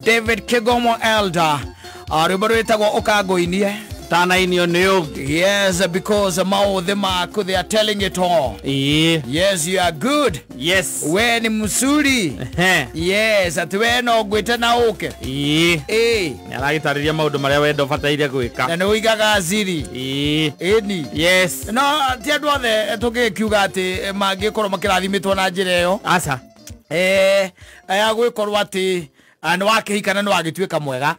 David Kigomo Elder. Rubarwetagwo Okagoinie. Tana inyo neo. Yes, because mauthe maku, they are telling it all. Yes, you are good. Yes. We ni musuri. Yes, atuwe no gwite na uke. Aragitariria maundu maria wendo bataire gwika. Na no igaga aziri. Eni. Yes. No, ti andu othe tugikiuga ati mangikorwo makirathimitwo na njira iyo. Aca. Aya gwikorwo ati and wakihikana no agituika mwega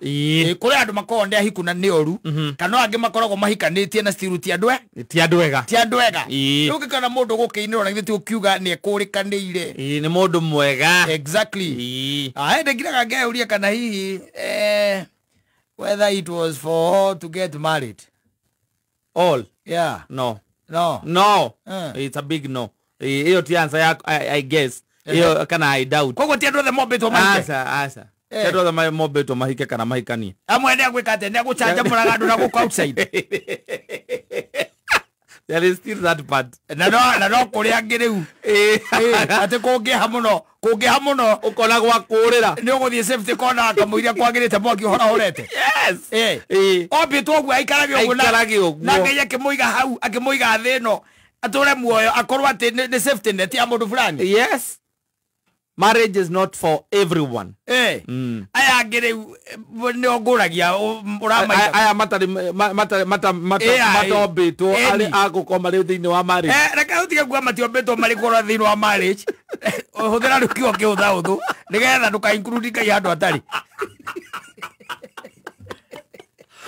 kuri andu makonde ahikuna ni oru kana angi makoragwo mahikanitie na stiru ti andwe ti andwega ruke kana mundu gukiinira na githu kiuga ni ekurikanire ni mundu mwega exactly ende ngiraga ngeuria kana hihi whether it was for all to get married all yeah no It's a big no hiyo ti answer ya I guess iyo kana I doubt kogo ti andu the mobeto mahike asa Tendo the mobeto mahike kana mahikani amwe ne gwikate ne guchanja muraga andu na guko outside there is still that part na no kuri angiriu ate kungiha muno ukona gwa kurira ni uguthie safety corner akamuiria kwagirite moki hora horete yes obito ogwo aikarage ogwo na ngeya kimuiga hau akimuiga thino atore muoyo akorwo ati ni safety net ya mundu fulani yes. Marriage is not for everyone. Aya ngire ni oguragia uramaita. Aya matobetwo ali agukoma riu thiini wa marriage. Reka utige gwa matobetwo mari gukoma thiini wa marriage. Huthira rukio kiutha uthu nigetha nduka include kai andu atari.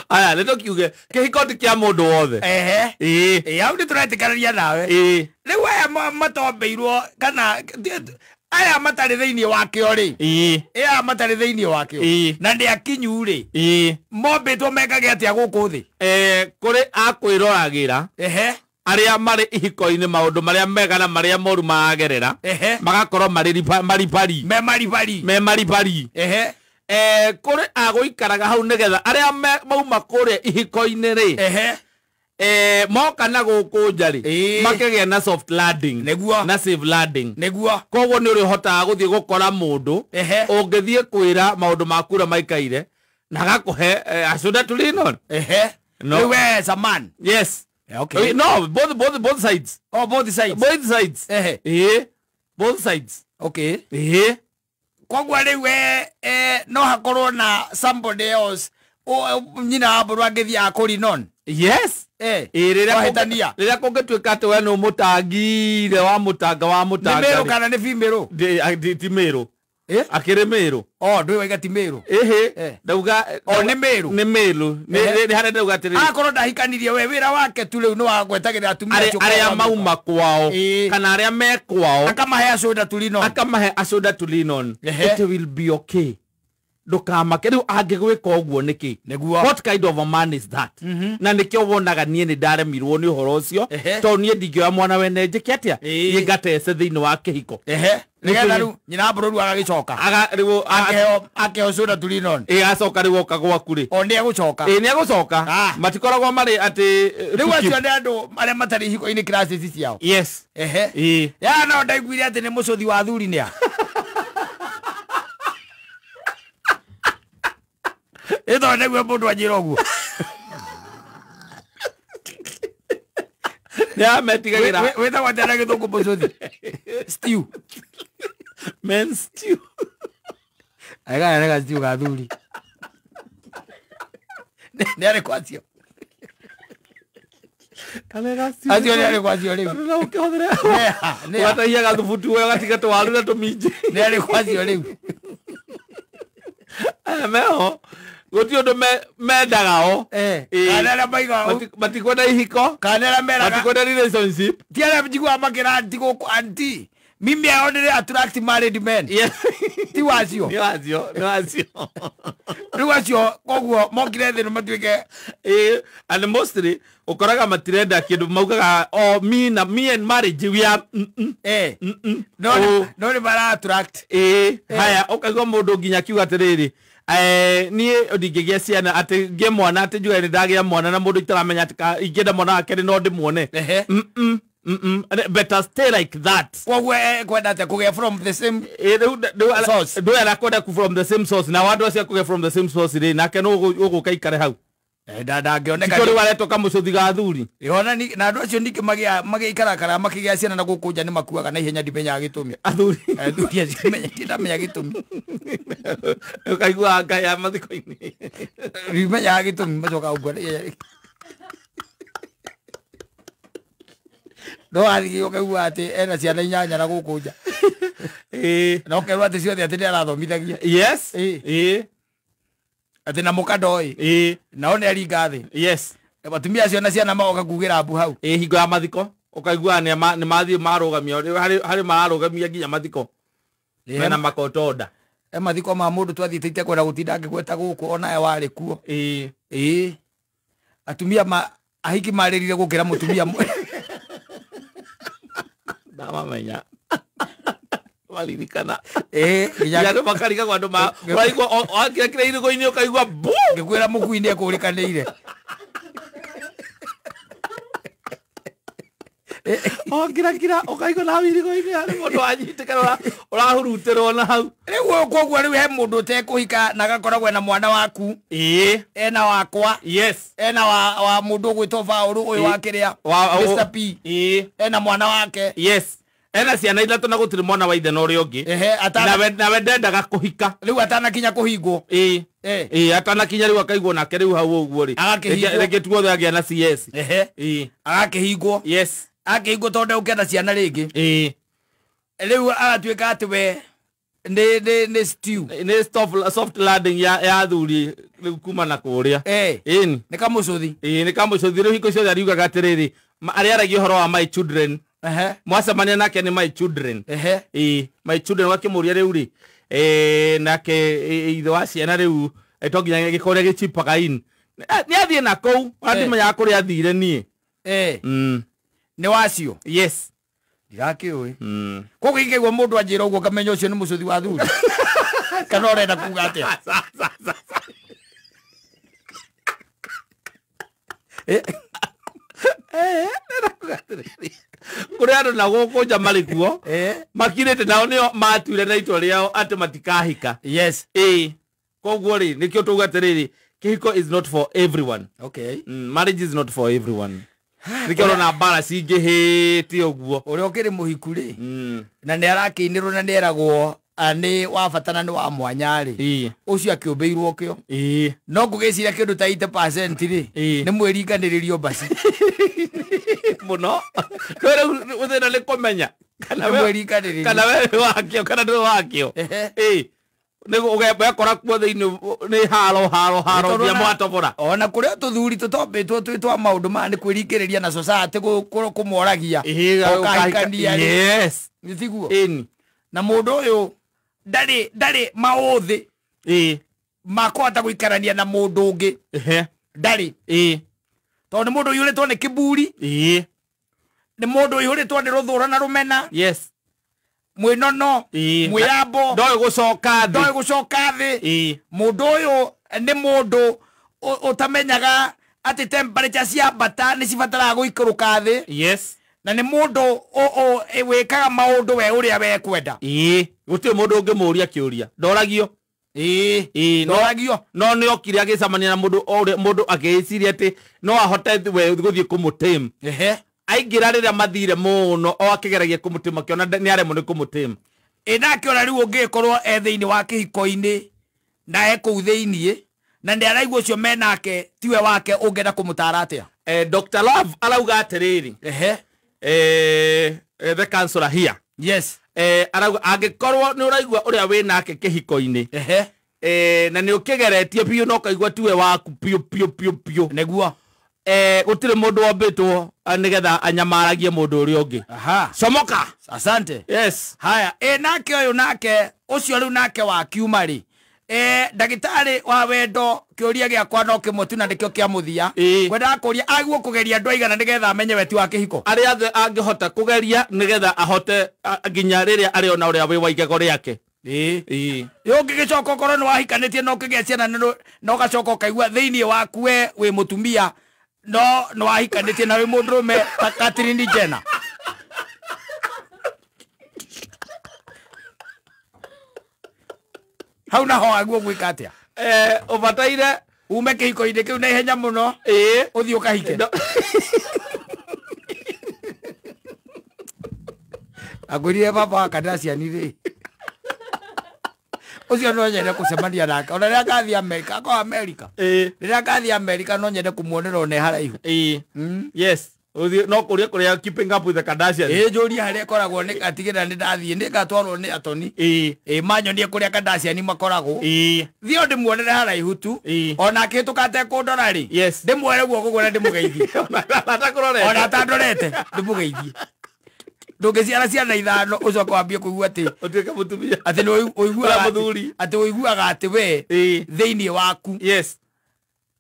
Aya leto kiuge kihikoti kia mundu wothe. Au ni turatikanaria nawe. Riu aya matobeirwo kana aya matari thiini wakio ri aya matari thiini wakio na ndi akinyu ri mobetwo mekage atia guku thi kuri akwiragira aria mari ihiko-ini maundu maria mega na maria moru maagerera magakorwo maripari kuri aguikaraga hau nigetha aria mauma kuri ihiko-ini ri moka na guku njari makege na soft landing na safe landing koguo ni uri hota guthie gukora mundu ungithie kwira maundu makura maikaire na gakuhe ashuda tulino no you as a man yes okay no both sides both sides both sides okay koguo riu no hakorwo na somebody else nyina aburu angithie akuri non yes rira kungituika ati we ni umutangire wa mutanga ni miru kana ni female ti miru akiri miru ndui waiga ti miru ndauga ni miru ni hare ndauga atiri akorwo ndahikanirie we wira wake tu riu ni wa gwetagira atumia aria mauma kwao kana aria me kwao akamahe asoda tulino it will be okay ndukama riu angigwika uguo niki what kind of a man is that na nikio wonaga nie ni ndaremirwo ni uhoro ucio to nie ndingioya mwana wene njike atia nie ngatece thiini wa kihiko nigetha riu nyina mburu agagicoka akeo soda tulino acoka riu oka gwaku ri ni egucoka ni egucoka matikoragwo mari ati riu acio ni andu aria matari hiko-ini classes ciao yes ya no ndaiguire ati ni mucuthi wa thuri nia ito negwe mundu ajira uguo ya metigagira weta watana githungu mucuthi stew men stew aga stew ga thuri ni ari kwacio acio ni ari kwacio riu no ukihothere wata hiaga thubutu we gatiga twaru na tuminji ni ari kwacio riu meho goti undu mendagao kanera maiga matikwenda ihiko kanera meraga matikwenda relationship tiara njigua makira anti guku anti mimi aonere attract married men ti wacio riu acio koguo mokire thi no matuike and mostly ukoraga matirenda kindu maugaga me and marriage we are no ni bara attract haya ukaigwa mundu nginya kiuga atiriri nie ndingigia ciana ati ngie mwana ati njuga ni ndagia mwana na mundu itaramenya ati ingenda mwana wake no ndimuone Better stay like that. Kwenda te kuge from the same source. Do ya kwenda from the same source. Na watu wasia kuge from the same source ri na ke no ugu kaikare hau. Dada ngioneka Kuri wale toka mucothi ga thuri. Yona ni na andu acio niki magi ikarakara makigia ciana na gukunja ni makuaga na ihenya ndimenya gitumi. Athuri acio menya ndamenya gitumi. Ukaigua anga ya mathiko-ini. Ndimenya gitumi macoka ugwa. No ari ukaigua ati ena ciana inyanya na gukunja. No kerwa ati ciothe ati arathomithagia. Yes. Ati na mukadoi naone ari ngathi. Yes. Batumia acio na ciana magoka kugira mbu hau hingo ya mathiko ukaigua ni mathii marugamio hari marugamia nginya mathiko mena makotoda mathiko ma mundu twathiite kwenda gutinda ngigweta guku ona wari kuo atumia ahiki maririre gukira mutumia ndamamenya walirikana nginya makariga kwa andu waigua akira kira irigo-ini ukaigua bu ngikwira mukuini ekurikanire kira ukaigua na irigo-ini ari mundu anyitikana urahurutirwo na hau riu koguo riu he mundu utekuhika na gakoragwo na mwana waku ena wakwa yes ena wa mundu ugwitwo Faulu uyu wa kiria Mr P ena mwana wake yes ena ciana ithatu na gutiri mwana wa ithe na uria ungi na we ndendaga kuhika riu atana kinya kuhingwo atana kinya riu akaigwo nake riu hau uguo ri reke tuothe agia na CS agakihingwo yes akihingwo tondu ukenda ciana ringi riu agatuika ati we ni stew ni soft landing ya thuri riu kuma na kuria ni kamucuthi ni kamucuthi riu hiko ciothe ariugaga atiriri aria aragia uhoro wa my children mwacemania nake ni my children my children wakimuria riu ri nake ithe wa ciana riu to nginya gikoria gichipaga in ni athie na kou ndimenya kuria athire nie ni wacio yes ndirakiui koguo ingĩigua mũndũ anjĩra ũguo kamenya ũcio nĩ mũcuthi wa thuri kana ũrenda kuga atĩa kuri andu na gukunja mari kuo makirite nao nio matuire na itwa riao ati matikahika yes koguo ri nikio tuga atiriri kihiko is not for everyone marriage is not for everyone nikio na bara cingihiti uguo uria ukiri muhiku ri na ni arakinirwo na ni eragwo ani wabatana ni wa mwanya ri ucio akiumbeirwo kio no ngugiciria kindu ta 80% ri ni mweringaniririo basi muno kwera uthena ni kumenya kana mweringaniririo kana we wakio kana ndu wakio nego ugekora kuo thiini ni haro bia mwatobora ona kuria tuthuri tutombitwo twitwa maundu ma ni kwirikiriria na society kumoragia ukahikania yes nitiguo na mundu uyu ndari mauthi makota guikarania na mundu ungi ndari tondu mundu uyu ritwo ni kiburi ni mundu uyu ritwo ni ruthura na rumena yes mwinono mwiyambo ndoe gucoka thi mundu uyu ni mundu utamenyaga ati temperature cia bata ni cibataraga guikaruka thi yes na ni mundu wikaga maundu we uria we kwenda gutire mundu ungimuria kiuria ndoragio ndoragio no ni okire agicamania na mundu agiciria ati no ahote we guthie kumutim aingira riria mathire muno o akigeragia kumutima kiona ni aremwo ni kumutima nake ona riu ungikorwo thiini wa kihiko-ini na kuu thiini na ndi araigua ucio menake tiwe wake ungenda kumutara atia Dr. Love arauga atiriri the counselor here yes arauga angikorwo ni uraigua uria we nake kihiko-ini na ni ukigeretie biu no kaigua tiwe waku piu neguo gutire mundu ombitwo nigetha anyamaragie mundu uri ungi comoka asante yes haya nake uyu nake ucio riu nake wa kiuma ri ndagitari wa wendo kiuria giakwa no kimutu na ndikio kia muthia kwenda kuria aguo kugeria andu aigana nigetha amenye weti wa kihiko aria the angihota kugeria nigetha ahote nginya riria ari ona uria wi wa igego riake ungigicoka korwo ni wahikanitie no kigia ciana no gacoka kaigua thiini waku we wi mutumia no wahikanitie na wi mundurume Catherine Jenner hau naho aguo gwika atia ubataire ume kihiko-inĩ kĩu na ihenya mũno ũthiĩ ũkahike agwĩrire baba wa Kardashian rĩ ucio no nyende kucemania nake ona rĩrĩa ngathie America ako America rĩrĩa ngathie America no nyende kumuonera one haraihu yes no kuria keeping up with the Kardashians njũria harĩa koragwo nĩ atigĩra nĩ ndathie nĩ ngatwarwo nĩ atoni manyonie kuria Kardashian makoragwo thio ndĩmuonere haraihu tu ona kĩtũkate kũndora rĩ ndĩmuore guoko gwona ndĩmũgeithie ona atandorete ndĩmũgeithie ndũngĩciara ciana ithano ũcoka wambie kũigua atĩ ũtuĩke mũtumia atĩ nĩ ũiguaga atĩ we thĩinĩ waku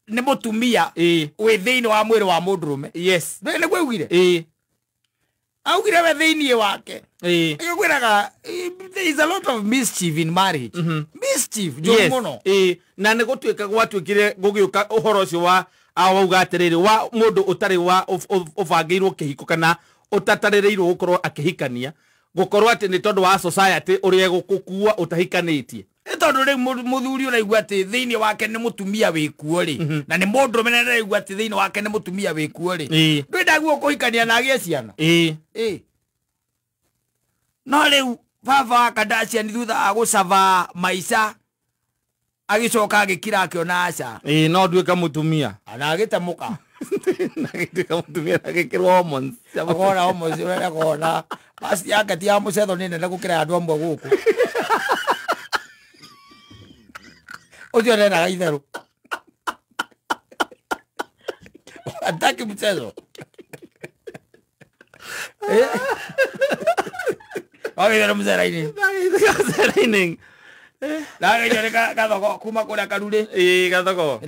nĩ mũtumia wĩ thĩinĩ wa mwĩrĩ wa mũndũrũme nĩguo augire augire we thĩinĩ wake agĩkwĩraga there is a lot of mischief in marriage mischief njũru mũno na nĩ gũtuĩka gwatuĩkire gũgĩũka ũhoro ũcio wa wauga atĩrĩrĩ wa mũndũ ũtarĩ wa ũbangĩirwo kĩhiko kana utatarĩrĩirwo gukorwo akĩhikania gukorwo atĩ nĩ tondũ wa society ũrĩa gũkũkua ũtahikanĩtie tondu rä muthuri uraigua atä thĩinĩ wake nĩ mũtumia wĩkuo rĩ na nĩ mũndũrũme nĩ araigua atĩ thĩinĩ wake nĩ mũtumia wĩkuo rĩ ndwendaguo kũhikania na agĩe ciana no rĩu baba wa Kardashian thutha wa gũcaba maica agĩcoka agĩkira akĩona aca no nduĩka mũtumia na agĩtemũka nagĩtuĩka mũtumia agĩkĩrwo hormones agora hormones ũrĩa kona basi yake ti ya mũcetho nĩ nene gũkĩra andũ amwe gũkũ ucio nena itherũ ataki mchezo agĩtherũ mzerainĩ mzerainĩ na agĩtherũ gathoko kuma kũrĩa karurĩ gathoko